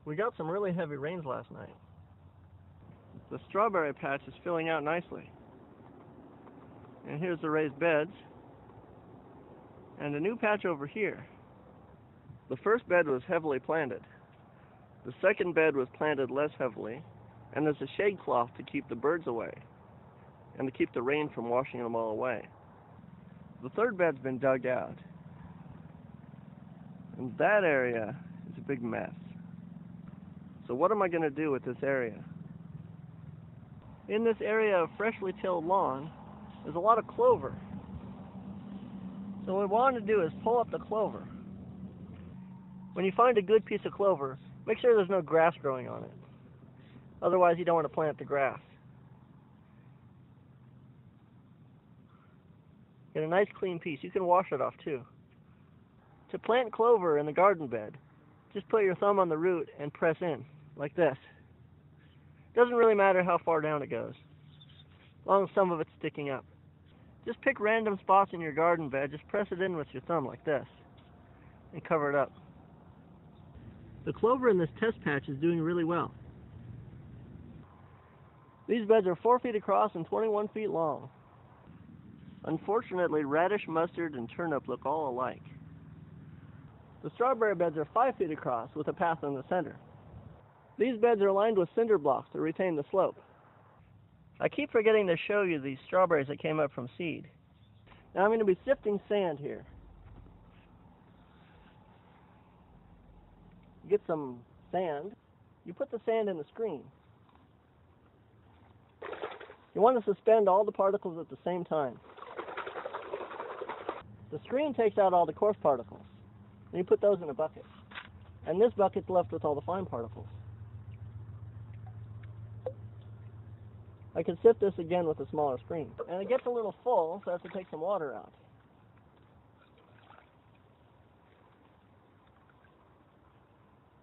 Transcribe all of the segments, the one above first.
We got some really heavy rains last night. The strawberry patch is filling out nicely. And here's the raised beds. And a new patch over here. The first bed was heavily planted. The second bed was planted less heavily, and there's a shade cloth to keep the birds away, and to keep the rain from washing them all away. The third bed's been dug out, and that area is a big mess. So what am I going to do with this area? In this area of freshly tilled lawn, there's a lot of clover. So what we want to do is pull up the clover. When you find a good piece of clover, make sure there's no grass growing on it. Otherwise, you don't want to plant the grass. Get a nice clean piece. You can wash it off too. To plant clover in the garden bed, just put your thumb on the root and press in, like this. Doesn't really matter how far down it goes, as long as some of it's sticking up. Just pick random spots in your garden bed, just press it in with your thumb like this, and cover it up. The clover in this test patch is doing really well. These beds are 4 feet across and 21 feet long. Unfortunately, radish, mustard, and turnip look all alike. The strawberry beds are 5 feet across with a path in the center. These beds are lined with cinder blocks to retain the slope. I keep forgetting to show you these strawberries that came up from seed. Now I'm going to be sifting sand here. Get some sand. You put the sand in the screen. You want to suspend all the particles at the same time. The screen takes out all the coarse particles. And you put those in a bucket. And this bucket's left with all the fine particles. I can sift this again with a smaller screen. And it gets a little full, so I have to take some water out.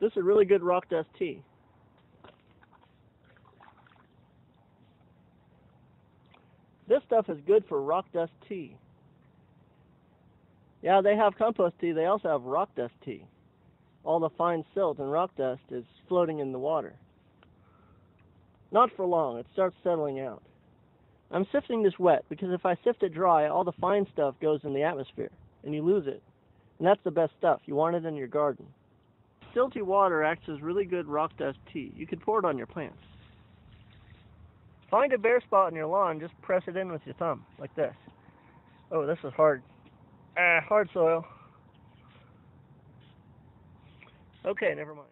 This is really good rock dust tea. This stuff is good for rock dust tea. Yeah, they have compost tea. They also have rock dust tea. All the fine silt and rock dust is floating in the water. Not for long. It starts settling out. I'm sifting this wet because if I sift it dry, all the fine stuff goes in the atmosphere, and you lose it. And that's the best stuff. You want it in your garden. Silty water acts as really good rock dust tea. You can pour it on your plants. Find a bare spot in your lawn, just press it in with your thumb, like this. Oh, this is hard. Hard soil. Okay, never mind.